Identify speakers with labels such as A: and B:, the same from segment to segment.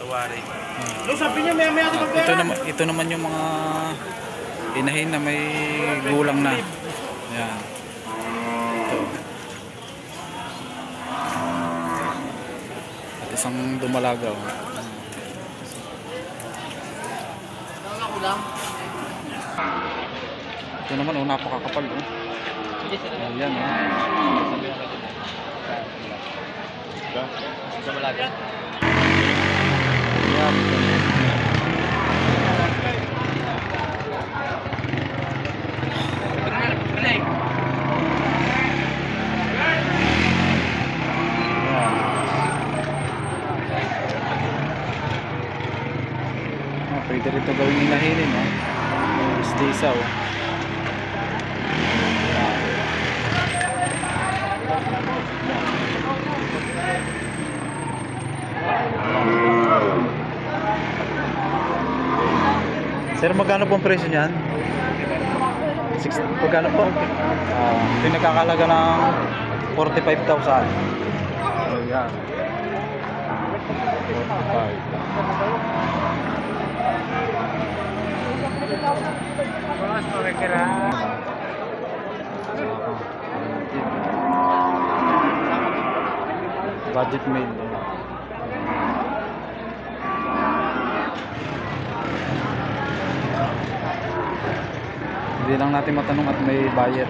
A: Tawari.
B: Ito naman yung mga inahin na may gulang na. Ayan. Ito. At isang dumalagaw. Ito naman, oh, napakakapal. Oh. Ayan.
A: Dumalaga.
B: Ayan. Pwede rito gawing inahinin, no? Istisa, oh. Sir, magkano po ang presyo niyan? 60, magkano po? Ito yung nagkakalaga ng 45,000. Ayan. 45. Budget meal. Hindi lang natin matanong at may buyer.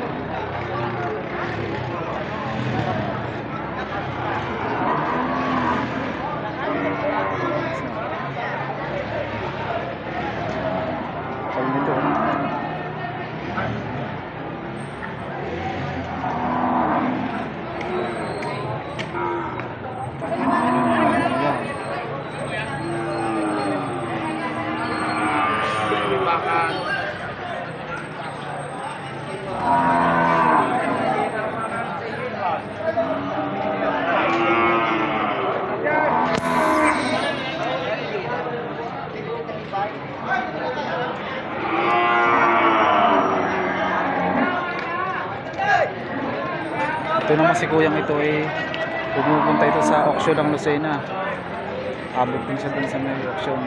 B: Ito naman si kuyang ito ay pumupunta ito sa auction ng Lucena. Abot din siya dun sa may auction.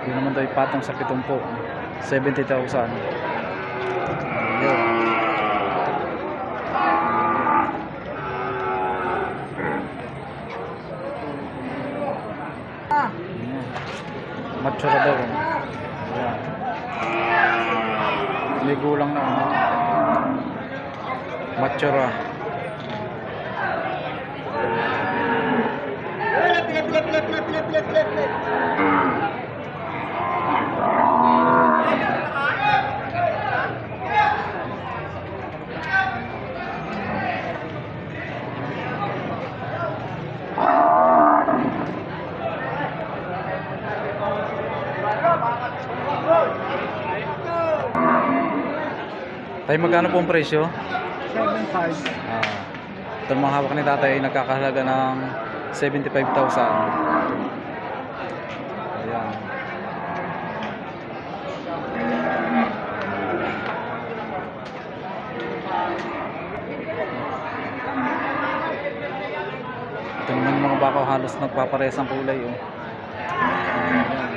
B: Yun naman daw ipatong sa 70,000. Ayun. Matsura daw. Ayan. May gulang na. Matsura. Tay, magkano po ang presyo?
C: 7.5.
B: Ito mga hawak ni tatay ay nagkakahalaga ng 75,000. Ayan. Ito naman yung mga bakaw halos nagpaparehas ang kulay. Oh. Ayan.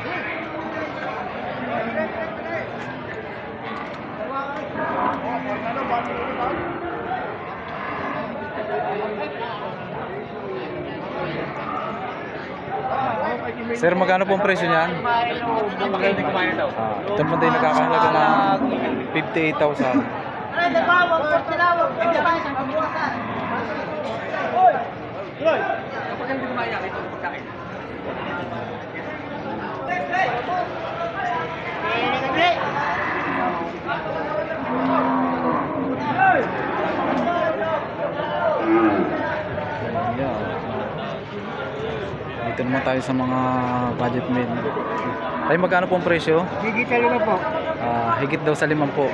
B: Sir, magkano po ang presyo niyan? Ito naman tayo nakakahalaga ng 58,000. Dito naman tayo sa mga budget meal. Tayo, magkano po ang presyo?
C: Higit sa 5 po.
B: Higit daw sa 5 po.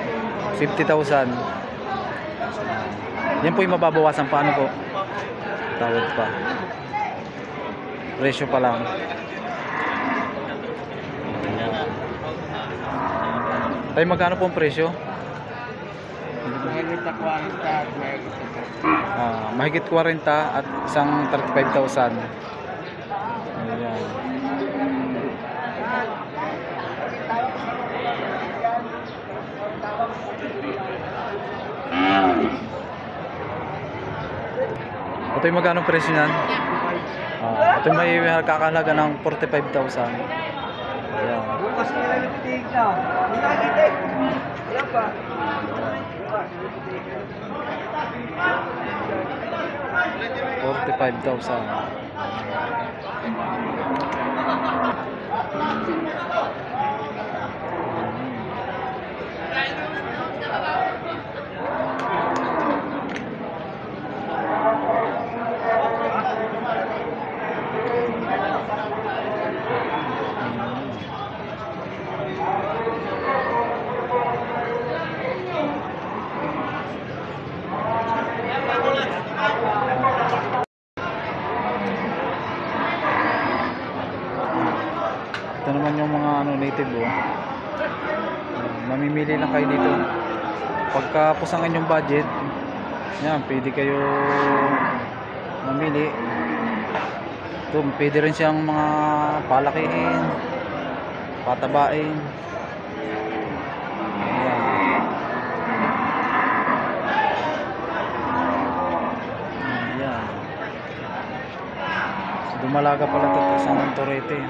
B: 50,000. Yan po yung mababawasan. Paano po? Tawad pa. Presyo pa lang. Tayo magkano po ang presyo?
C: Mahigit na 40 at mahigit na 30.
B: Mahigit 40 at isang 35,000. Ayan. Ito yung magkano presyo niyan? Ito yung may kakalaga ng 45,000. Ayan.
C: Bukas nila yung titig na. Wala kita. Wala pa.
B: 45,000. Ito naman yung mga native mamimili lang kayo dito. Pagka pusangan yung budget, yan, pwede kayo mamili. Ito, pwede rin siyang mga palakihin, patabain. Yan. Dumalaga pala ito sa isang torete.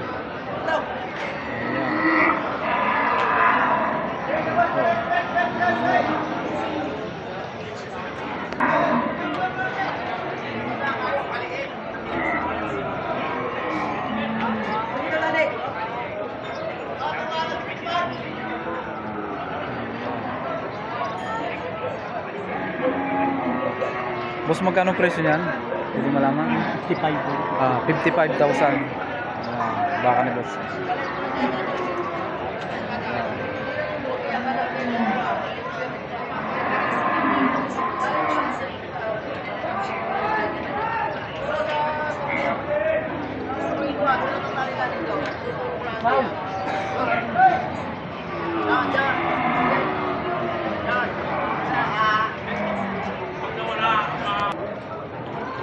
B: Boss, magkano presyo niyan? Hindi malaman. 55,000. Baka ni boss.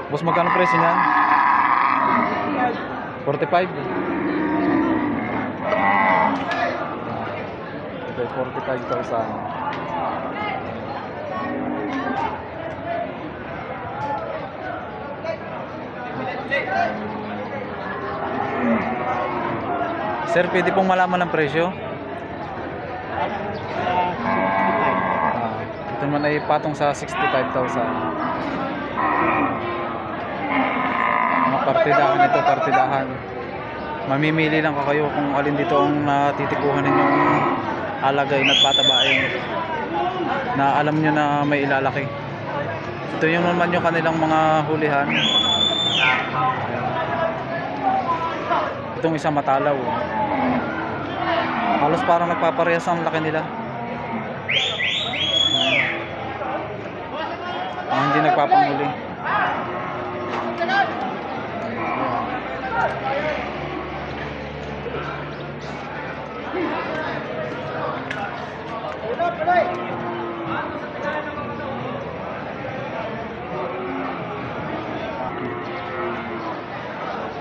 B: Boss, magkano presyo niyan? 45. Ito 45,000. Sir, pwede pong malaman ng presyo? Ito naman ay patong sa 65,000. Mga partidahan ito, partidahan. Mamimili lang kayo kung alin dito ang natitikuhan ninyong alagayin at patabain na alam nyo na may ilalaki. Ito yung naman yung kanilang mga hulihan. Itong isang matalaw. Halos parang nagpaparehas ang laki nila. Hindi nagpapanghuli.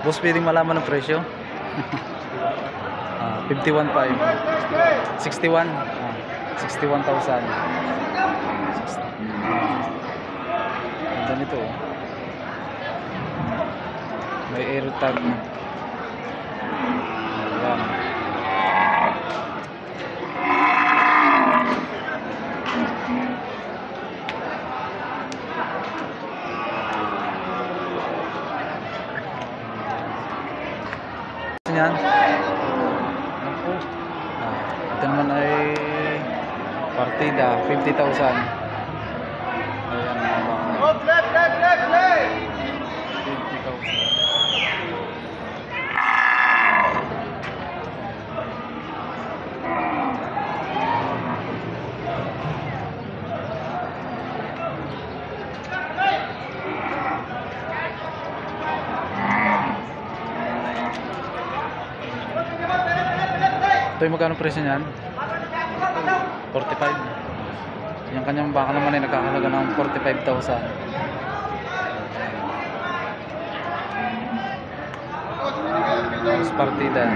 B: Boss, pwedeng malaman ng presyo? 51,500. 61. 61,000. Ganda nito. May air tag. Ayan. Yan. Ito naman ay partida 50,000. Ayan, left. 50,000. Ito yung magkano presyo niyan? 45. Yung kanyang baka naman ay nagkakalaga ng 45,000. Mas partida.